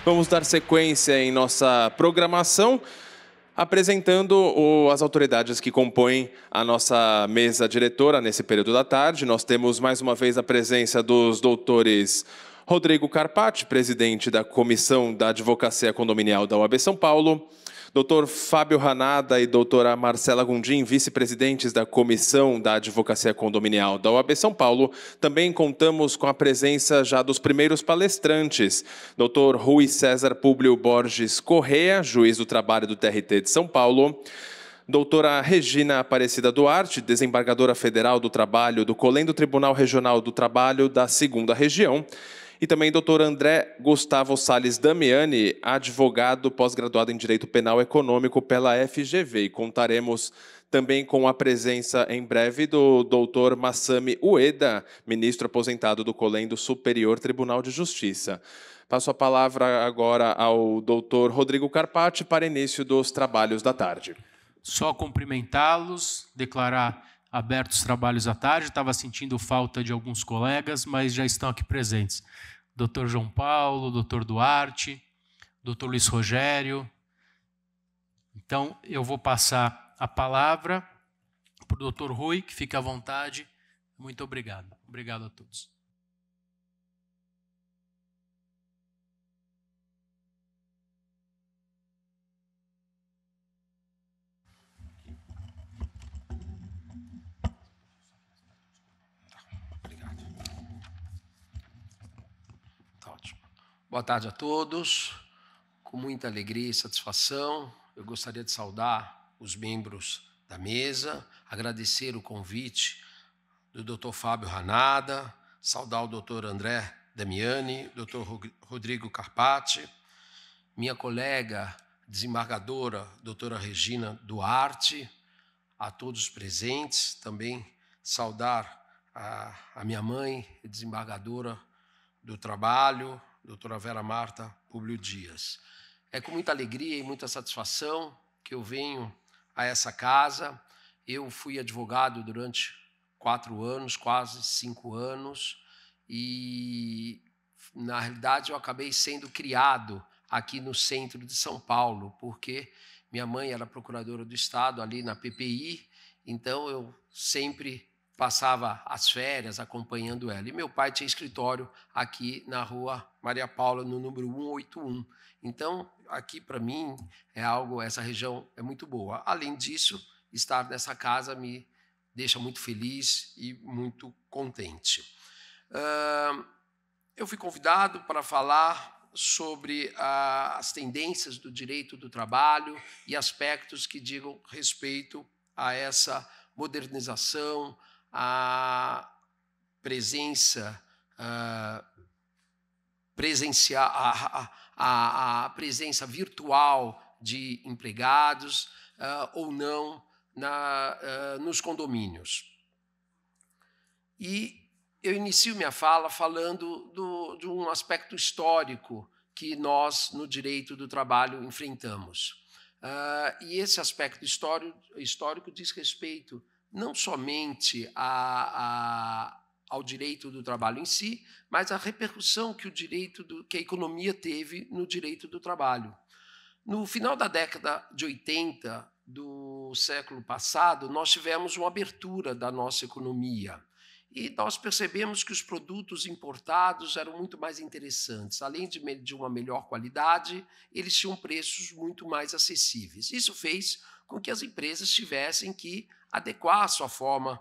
Vamos dar sequência em nossa programação, apresentando as autoridades que compõem a nossa mesa diretora nesse período da tarde. Nós temos mais uma vez a presença dos doutores Rodrigo Carpati, presidente da Comissão da Advocacia Condominial da OAB São Paulo, doutor Fábio Ranada e doutora Marcela Gundim, vice-presidentes da Comissão da Advocacia Condominial da OAB São Paulo. Também contamos com a presença já dos primeiros palestrantes, doutor Rui César Públio Borges Correa, juiz do trabalho do TRT de São Paulo, doutora Regina Aparecida Duarte, desembargadora federal do trabalho do COLEM do Tribunal Regional do Trabalho da 2ª Região, e também doutor André Gustavo Salles Damiani, advogado pós-graduado em Direito Penal Econômico pela FGV. E contaremos também com a presença em breve do doutor Masami Ueda, ministro aposentado do COLEM do Superior Tribunal de Justiça. Passo a palavra agora ao doutor Rodrigo Carpati para início dos trabalhos da tarde. Só cumprimentá-los, declarar abertos os trabalhos à tarde. Estava sentindo falta de alguns colegas, mas já estão aqui presentes. Dr. João Paulo, Dr. Duarte, Dr. Luiz Rogério. Então, eu vou passar a palavra para o Dr. Rui, que fique à vontade. Muito obrigado. Obrigado a todos. Boa tarde a todos. Com muita alegria e satisfação, eu gostaria de saudar os membros da mesa, agradecer o convite do Dr. Fábio Ranada, saudar o Dr. André Damiani, Dr. Rodrigo Carpati, minha colega desembargadora, doutora Regina Duarte, a todos os presentes, também saudar a minha mãe, desembargadora do trabalho, doutora Vera Marta Públio Dias. É com muita alegria e muita satisfação que eu venho a essa casa. Eu fui advogado durante 4 anos, quase 5 anos, e, na realidade, eu acabei sendo criado aqui no centro de São Paulo, porque minha mãe era procuradora do Estado ali na PPI, então eu sempre passava as férias acompanhando ela. E meu pai tinha escritório aqui na Rua Maria Paula, no número 181. Então, aqui para mim essa região é muito boa. Além disso, estar nessa casa me deixa muito feliz e muito contente. Eu fui convidado para falar sobre as tendências do direito do trabalho e aspectos que digam respeito a essa modernização, a presença a presença virtual de empregados ou não nos condomínios. E eu inicio minha fala falando de um aspecto histórico que nós, no direito do trabalho, enfrentamos. E esse aspecto histórico diz respeito não somente ao direito do trabalho em si, mas a repercussão que a economia teve no direito do trabalho. No final da década de 80 do século passado, nós tivemos uma abertura da nossa economia e nós percebemos que os produtos importados eram muito mais interessantes. Além de uma melhor qualidade, eles tinham preços muito mais acessíveis. Isso fez com que as empresas tivessem que adequar a sua forma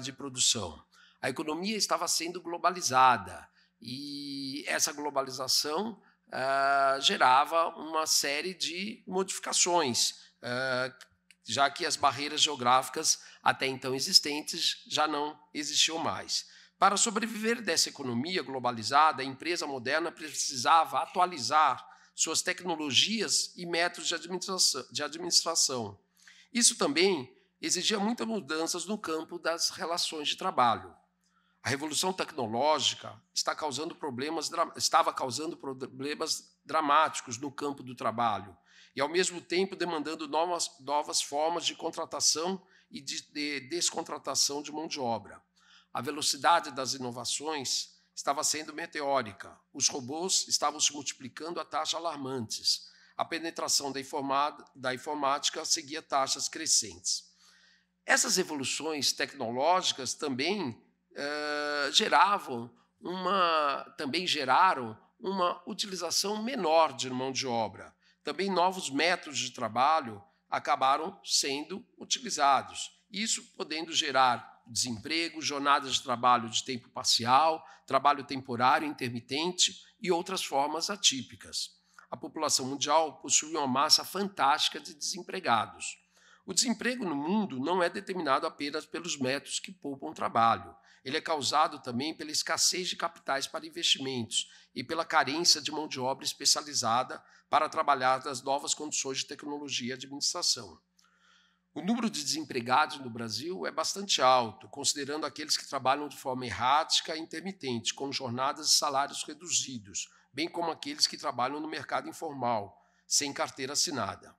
de produção. A economia estava sendo globalizada e essa globalização gerava uma série de modificações, já que as barreiras geográficas até então existentes já não existiam mais. Para sobreviver dessa economia globalizada, a empresa moderna precisava atualizar suas tecnologias e métodos de administração. Isso também exigia muitas mudanças no campo das relações de trabalho. A revolução tecnológica estava causando problemas dramáticos no campo do trabalho e, ao mesmo tempo, demandando novas formas de contratação e de descontratação de mão de obra. A velocidade das inovações estava sendo meteórica. Os robôs estavam se multiplicando a taxas alarmantes. A penetração da informática seguia taxas crescentes. Essas evoluções tecnológicas também geraram uma utilização menor de mão de obra. Também novos métodos de trabalho acabaram sendo utilizados. Isso podendo gerar desemprego, jornadas de trabalho de tempo parcial, trabalho temporário, intermitente e outras formas atípicas. A população mundial possui uma massa fantástica de desempregados. O desemprego no mundo não é determinado apenas pelos métodos que poupam trabalho. Ele é causado também pela escassez de capitais para investimentos e pela carência de mão de obra especializada para trabalhar nas novas condições de tecnologia e administração. O número de desempregados no Brasil é bastante alto, considerando aqueles que trabalham de forma errática e intermitente, com jornadas e salários reduzidos, bem como aqueles que trabalham no mercado informal, sem carteira assinada.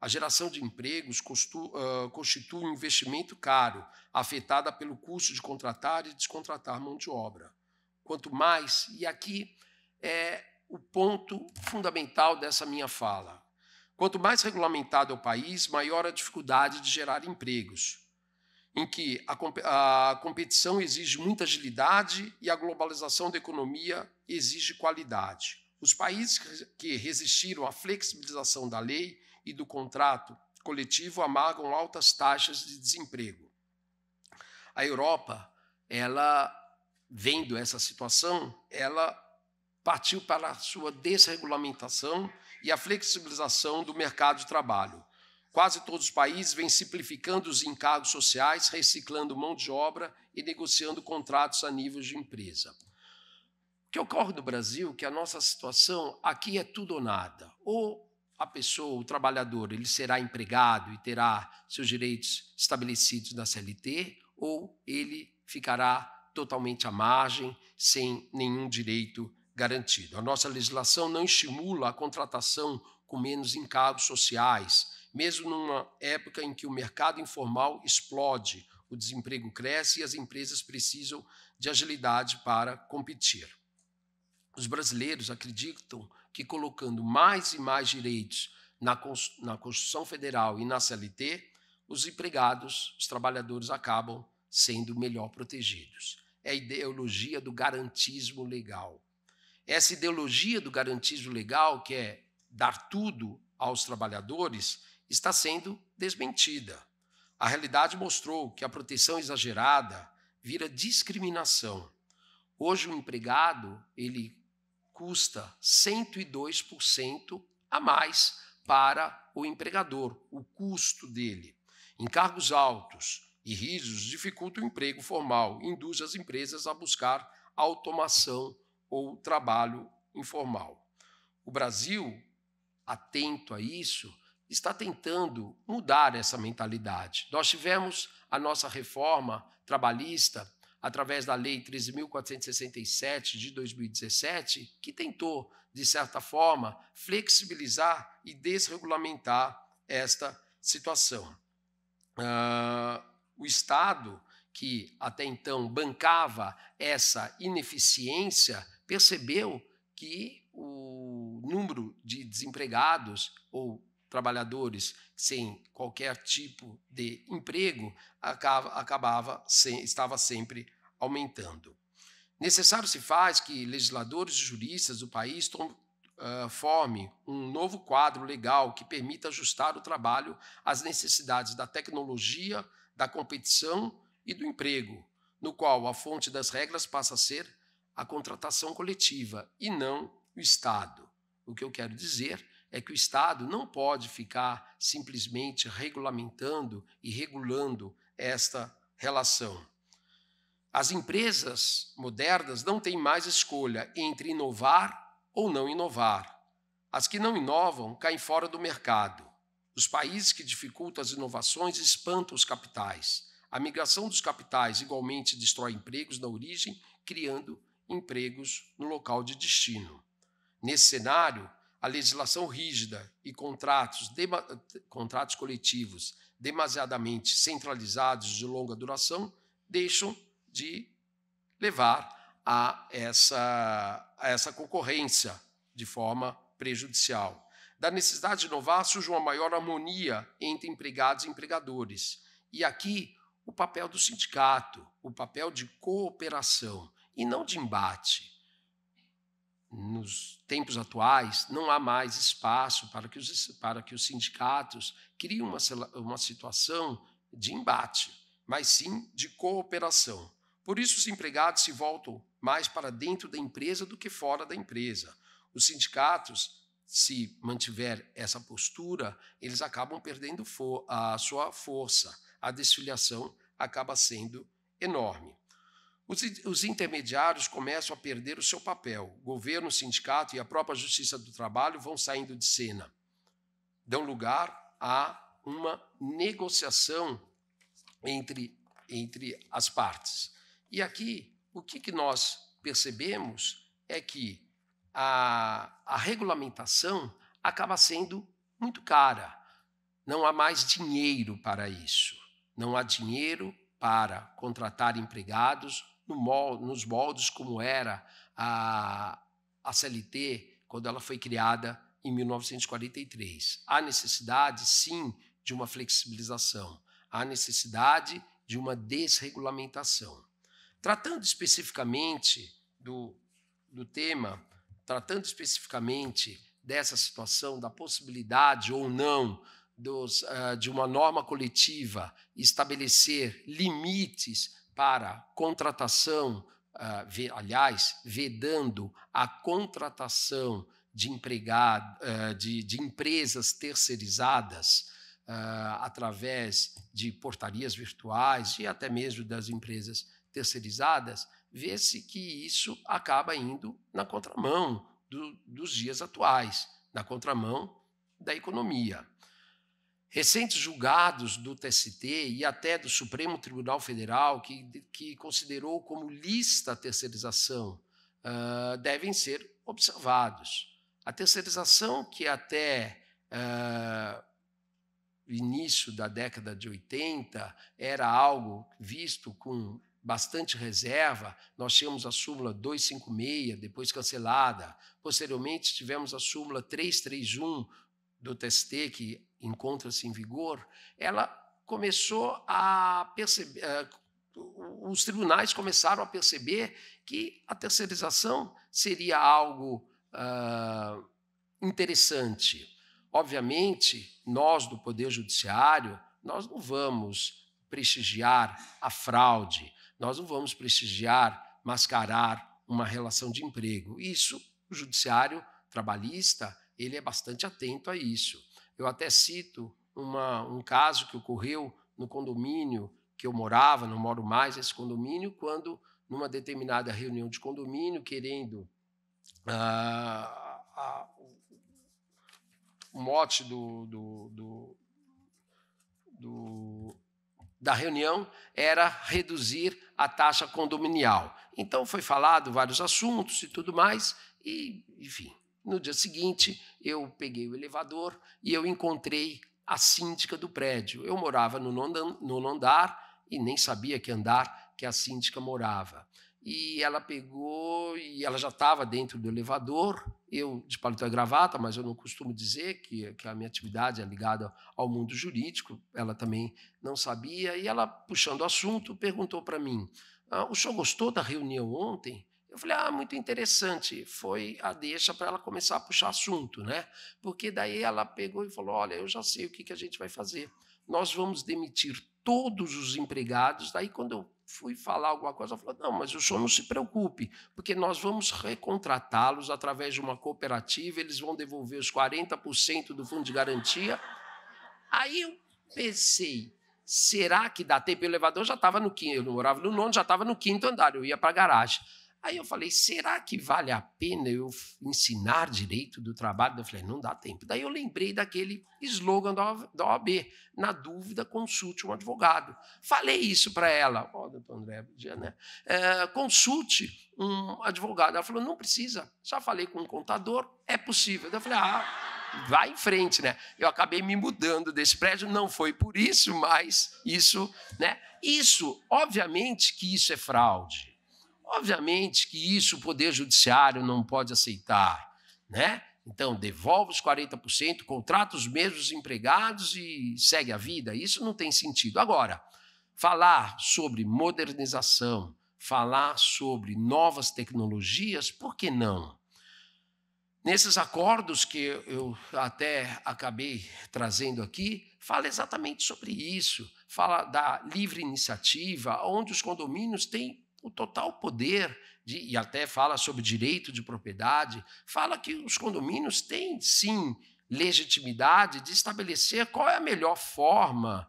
A geração de empregos constitui um investimento caro, afetada pelo custo de contratar e descontratar mão de obra. Quanto mais, e aqui é o ponto fundamental dessa minha fala, quanto mais regulamentado é o país, maior a dificuldade de gerar empregos, em que a competição exige muita agilidade e a globalização da economia exige qualidade. Os países que resistiram à flexibilização da lei e do contrato coletivo amargam altas taxas de desemprego. A Europa, vendo essa situação, ela partiu para a sua desregulamentação e a flexibilização do mercado de trabalho. Quase todos os países vêm simplificando os encargos sociais, reciclando mão de obra e negociando contratos a nível de empresa. O que ocorre no Brasil é que a nossa situação aqui é tudo ou nada. Ou a pessoa, o trabalhador, ele será empregado e terá seus direitos estabelecidos na CLT, ou ele ficará totalmente à margem, sem nenhum direito garantido. A nossa legislação não estimula a contratação com menos encargos sociais, mesmo numa época em que o mercado informal explode, o desemprego cresce e as empresas precisam de agilidade para competir. Os brasileiros acreditam que colocando mais e mais direitos na Constituição Federal e na CLT, os empregados, os trabalhadores acabam sendo melhor protegidos. É a ideologia do garantismo legal. Essa ideologia do garantismo legal, que é dar tudo aos trabalhadores, está sendo desmentida. A realidade mostrou que a proteção exagerada vira discriminação. Hoje o empregado, ele custa 102% a mais para o empregador, o custo dele. Encargos altos e rígidos dificultam o emprego formal e induzem as empresas a buscar automação ou trabalho informal. O Brasil, atento a isso, está tentando mudar essa mentalidade. Nós tivemos a nossa reforma trabalhista através da Lei 13.467 de 2017, que tentou, de certa forma, flexibilizar e desregulamentar esta situação. O Estado, que até então bancava essa ineficiência, percebeu que o número de desempregados ou trabalhadores sem qualquer tipo de emprego estava sempre aumentando. Necessário se faz que legisladores e juristas do país formem um novo quadro legal que permita ajustar o trabalho às necessidades da tecnologia, da competição e do emprego, no qual a fonte das regras passa a ser a contratação coletiva e não o Estado. O que eu quero dizer é que o Estado não pode ficar simplesmente regulamentando e regulando esta relação. As empresas modernas não têm mais escolha entre inovar ou não inovar. As que não inovam caem fora do mercado. Os países que dificultam as inovações espantam os capitais. A migração dos capitais igualmente destrói empregos na origem, criando empregos no local de destino. Nesse cenário, a legislação rígida e contratos coletivos demasiadamente centralizados de longa duração deixam de levar a essa concorrência de forma prejudicial. Da necessidade de inovar surge uma maior harmonia entre empregados e empregadores. E aqui o papel do sindicato, o papel de cooperação e não de embate. Nos tempos atuais, não há mais espaço para que os sindicatos criem uma situação de embate, mas sim de cooperação. Por isso, os empregados se voltam mais para dentro da empresa do que fora da empresa. Os sindicatos, se mantiver essa postura, eles acabam perdendo a sua força. A desfiliação acaba sendo enorme. Os intermediários começam a perder o seu papel. O governo, o sindicato e a própria Justiça do Trabalho vão saindo de cena. Dão lugar a uma negociação entre as partes. E aqui, o que nós percebemos é que a regulamentação acaba sendo muito cara. Não há mais dinheiro para isso. Não há dinheiro para contratar empregados nos moldes como era a CLT quando ela foi criada em 1943. Há necessidade, sim, de uma flexibilização. Há necessidade de uma desregulamentação. Tratando especificamente do tema, tratando especificamente dessa situação, da possibilidade ou não de uma norma coletiva estabelecer limites para contratação, aliás, vedando a contratação de empresas terceirizadas através de portarias virtuais e até mesmo das empresas terceirizadas, vê-se que isso acaba indo na contramão dos dias atuais, na contramão da economia. Recentes julgados do TST e até do Supremo Tribunal Federal, que considerou como lícita a terceirização, devem ser observados. A terceirização, que até o início da década de 80 era algo visto com bastante reserva, nós tínhamos a súmula 256, depois cancelada. Posteriormente, tivemos a súmula 331 do TST, que encontra-se em vigor. Ela começou a perceber, os tribunais começaram a perceber que a terceirização seria algo interessante. Obviamente, nós do Poder Judiciário, nós não vamos prestigiar a fraude, nós não vamos prestigiar, mascarar uma relação de emprego. Isso, o judiciário trabalhista, ele é bastante atento a isso. Eu até cito um caso que ocorreu no condomínio que eu morava, não moro mais nesse condomínio, quando, numa determinada reunião de condomínio, querendo o mote da reunião era reduzir a taxa condominial. Então, foi falado vários assuntos e tudo mais, e, enfim, no dia seguinte, eu peguei o elevador e eu encontrei a síndica do prédio. Eu morava no nono andar e nem sabia que andar que a síndica morava. E ela pegou e ela já estava dentro do elevador, eu de paletó e gravata, mas eu não costumo dizer que a minha atividade é ligada ao mundo jurídico, ela também não sabia, e ela, puxando o assunto, perguntou para mim, o senhor gostou da reunião ontem? Eu falei, muito interessante, foi a deixa para ela começar a puxar assunto, né? Porque daí ela pegou e falou, olha, eu já sei o que a gente vai fazer, nós vamos demitir todos os empregados. Daí, quando eu fui falar alguma coisa, ela falou, não, mas o senhor não se preocupe, porque nós vamos recontratá-los através de uma cooperativa, eles vão devolver os 40% do fundo de garantia. Aí eu pensei, será que dá tempo? O elevador já estava no quinto, eu não morava no nono, já estava no quinto andar, eu ia para a garagem. Aí eu falei, será que vale a pena eu ensinar direito do trabalho? Eu falei, não dá tempo. Daí eu lembrei daquele slogan da OAB, na dúvida, consulte um advogado. Falei isso para ela, doutor André, né? Consulte um advogado. Ela falou, não precisa, já falei com um contador, é possível. Eu falei, vai em frente, né? Eu acabei me mudando desse prédio, não foi por isso, mas isso, né? Isso, obviamente que isso é fraude. Obviamente que isso o Poder Judiciário não pode aceitar, né? Então, devolve os 40%, contrata os mesmos empregados e segue a vida. Isso não tem sentido. Agora, falar sobre modernização, falar sobre novas tecnologias, por que não? Nesses acordos que eu até acabei trazendo aqui, fala exatamente sobre isso. Fala da livre iniciativa, onde os condomínios têm o total poder, e até fala sobre direito de propriedade, fala que os condomínios têm, sim, legitimidade de estabelecer qual é a melhor forma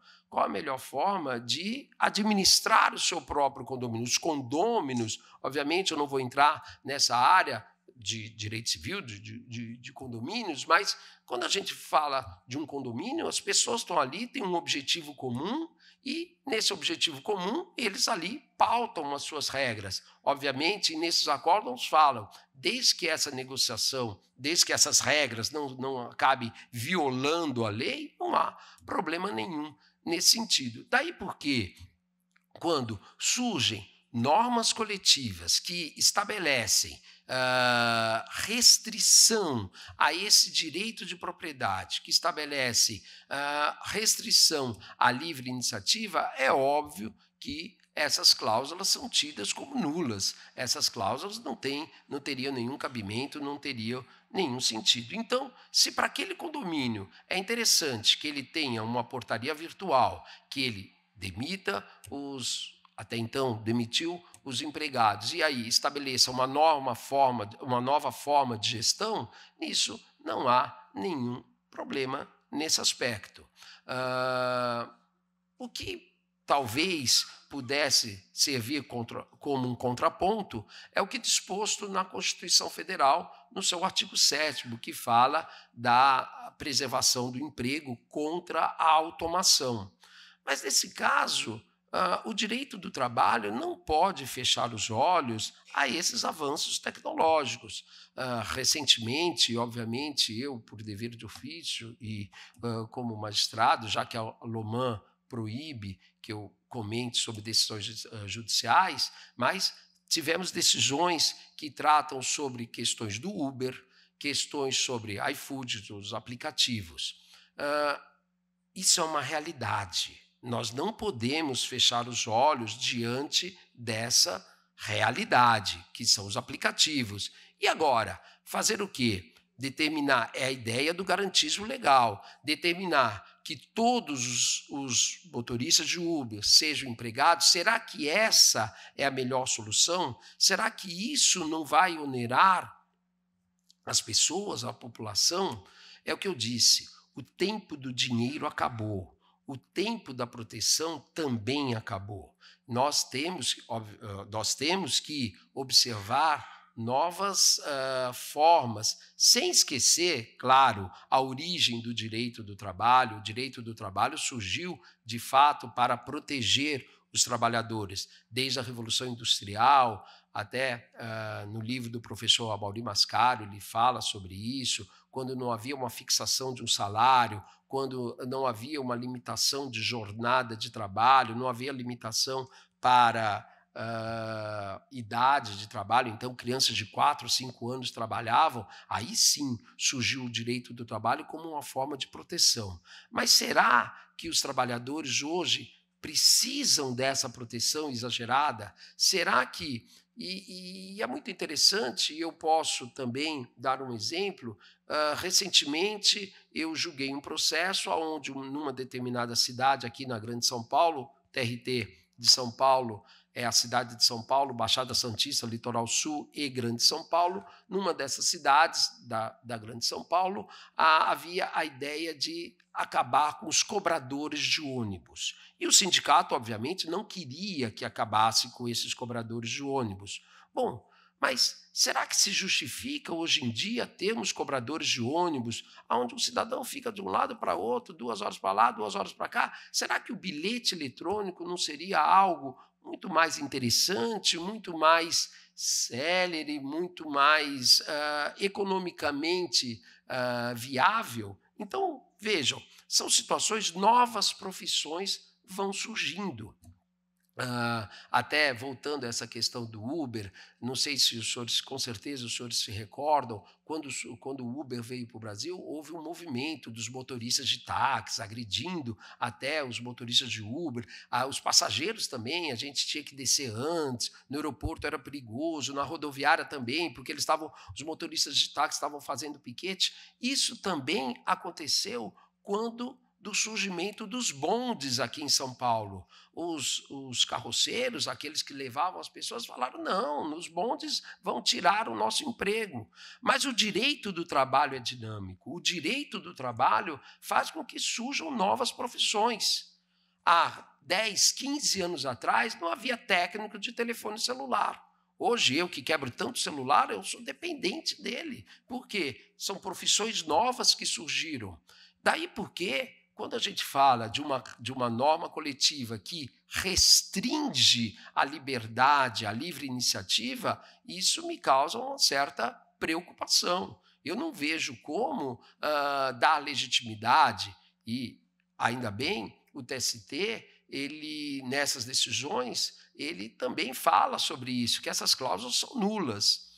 de administrar o seu próprio condomínio. Os condôminos, obviamente, eu não vou entrar nessa área de direito civil, de condomínios, mas quando a gente fala de um condomínio, as pessoas estão ali, têm um objetivo comum, e nesse objetivo comum, eles ali pautam as suas regras. Obviamente, nesses acordos falam, desde que essa negociação, desde que essas regras não acabem violando a lei, não há problema nenhum nesse sentido. Daí porque, quando surgem normas coletivas que estabelecem restrição a esse direito de propriedade, que estabelece restrição à livre iniciativa, é óbvio que essas cláusulas são tidas como nulas. Essas cláusulas não teriam nenhum cabimento, não teriam nenhum sentido. Então, se para aquele condomínio é interessante que ele tenha uma portaria virtual, que ele demita até então demitiu os empregados, e aí estabeleça uma nova forma de gestão, nisso não há nenhum problema nesse aspecto. O que talvez pudesse servir como um contraponto é o que disposto na Constituição Federal, no seu artigo 7º, que fala da preservação do emprego contra a automação. Mas, nesse caso, o direito do trabalho não pode fechar os olhos a esses avanços tecnológicos. Recentemente, obviamente, eu, por dever de ofício e como magistrado, já que a Loman proíbe que eu comente sobre decisões judiciais, mas tivemos decisões que tratam sobre questões do Uber, questões sobre iFood, dos aplicativos. Isso é uma realidade. Nós não podemos fechar os olhos diante dessa realidade, que são os aplicativos. E agora, fazer o quê? Determinar, é a ideia do garantismo legal, determinar que todos os motoristas de Uber sejam empregados. Será que essa é a melhor solução? Será que isso não vai onerar as pessoas, a população? É o que eu disse, o tempo do dinheiro acabou. O tempo da proteção também acabou. Nós temos que observar novas formas, sem esquecer, claro, a origem do direito do trabalho. O direito do trabalho surgiu, de fato, para proteger os trabalhadores, desde a Revolução Industrial até no livro do professor Amaury Mascaro, ele fala sobre isso, quando não havia uma fixação de um salário, quando não havia uma limitação de jornada de trabalho, não havia limitação para idade de trabalho, então crianças de 4 ou 5 anos trabalhavam, aí sim surgiu o direito do trabalho como uma forma de proteção. Mas será que os trabalhadores hoje precisam dessa proteção exagerada? Será que... E é muito interessante, eu posso também dar um exemplo. Recentemente, eu julguei um processo onde, numa determinada cidade aqui na Grande São Paulo, TRT de São Paulo, é a cidade de São Paulo, Baixada Santista, Litoral Sul e Grande São Paulo. Numa dessas cidades da Grande São Paulo, havia a ideia de acabar com os cobradores de ônibus. E o sindicato, obviamente, não queria que acabasse com esses cobradores de ônibus. Bom, mas será que se justifica hoje em dia termos cobradores de ônibus, onde um cidadão fica de um lado para outro, 2 horas para lá, 2 horas para cá? Será que o bilhete eletrônico não seria algo muito mais interessante, muito mais célere, muito mais economicamente viável? Então, vejam, são situações, novas profissões vão surgindo. até voltando a essa questão do Uber, não sei se os senhores, com certeza os senhores se recordam, quando o Uber veio para o Brasil, houve um movimento dos motoristas de táxi, agredindo até os motoristas de Uber, os passageiros também, a gente tinha que descer antes, no aeroporto era perigoso, na rodoviária também, porque os motoristas de táxi estavam fazendo piquete. Isso também aconteceu do surgimento dos bondes aqui em São Paulo. Os carroceiros, aqueles que levavam as pessoas, falaram: não, nos bondes vão tirar o nosso emprego. Mas o direito do trabalho é dinâmico. O direito do trabalho faz com que surjam novas profissões. Há 10, 15 anos atrás, não havia técnico de telefone celular. Hoje, eu que quebro tanto celular, eu sou dependente dele. Por quê? São profissões novas que surgiram. Daí porque, quando a gente fala de uma norma coletiva que restringe a liberdade, a livre iniciativa, isso me causa uma certa preocupação. Eu não vejo como dar legitimidade, e ainda bem, o TST, nessas decisões, ele também fala sobre isso, que essas cláusulas são nulas.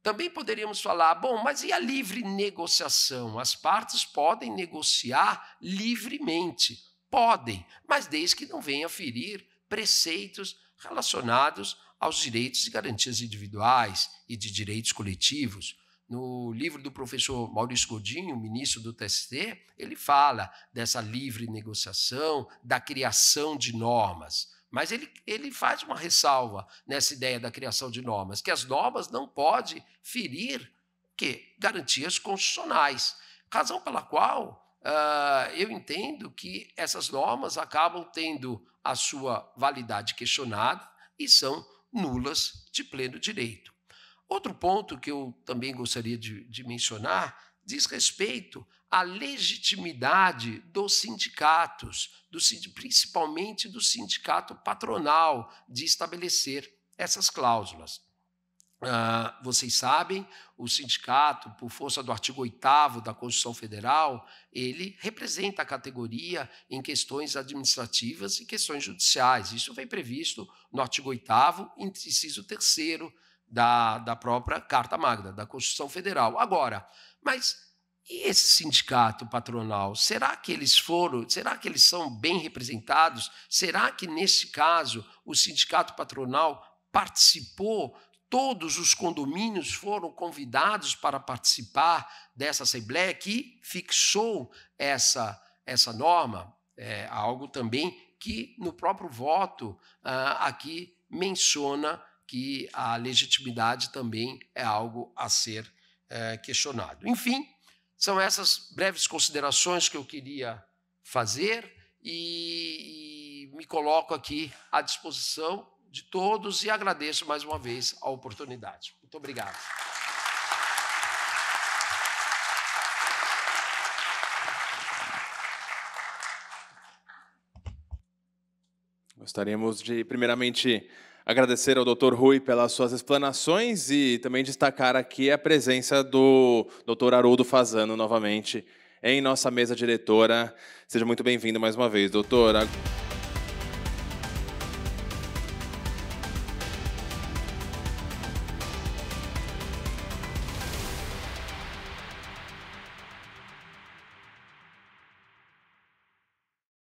Também poderíamos falar, bom, mas e a livre negociação? As partes podem negociar livremente. Podem, mas desde que não venha ferir preceitos relacionados aos direitos e garantias individuais e de direitos coletivos. No livro do professor Maurício Godinho, ministro do TST, ele fala dessa livre negociação, da criação de normas. Mas ele faz uma ressalva nessa ideia da criação de normas, que as normas não podem ferir garantias constitucionais. Razão pela qual eu entendo que essas normas acabam tendo a sua validade questionada e são nulas de pleno direito. Outro ponto que eu também gostaria de mencionar diz respeito à legitimidade dos sindicatos, principalmente do sindicato patronal, de estabelecer essas cláusulas. Vocês sabem, o sindicato, por força do artigo 8º da Constituição Federal, ele representa a categoria em questões administrativas e questões judiciais. Isso vem previsto no artigo 8º, inciso 3º da própria Carta Magna, da Constituição Federal. Agora, mas e esse sindicato patronal, será que eles são bem representados? Será que, nesse caso, o sindicato patronal participou? Todos os condomínios foram convidados para participar dessa Assembleia que fixou essa norma? É algo também que, no próprio voto, aqui menciona que a legitimidade também é algo a ser questionado. Enfim, são essas breves considerações que eu queria fazer e me coloco aqui à disposição de todos e agradeço mais uma vez a oportunidade. Muito obrigado. Gostaríamos de, primeiramente, agradecer ao Dr. Rui pelas suas explanações e também destacar aqui a presença do Dr. Haroldo Fasano novamente em nossa mesa diretora. Seja muito bem-vindo mais uma vez, doutor.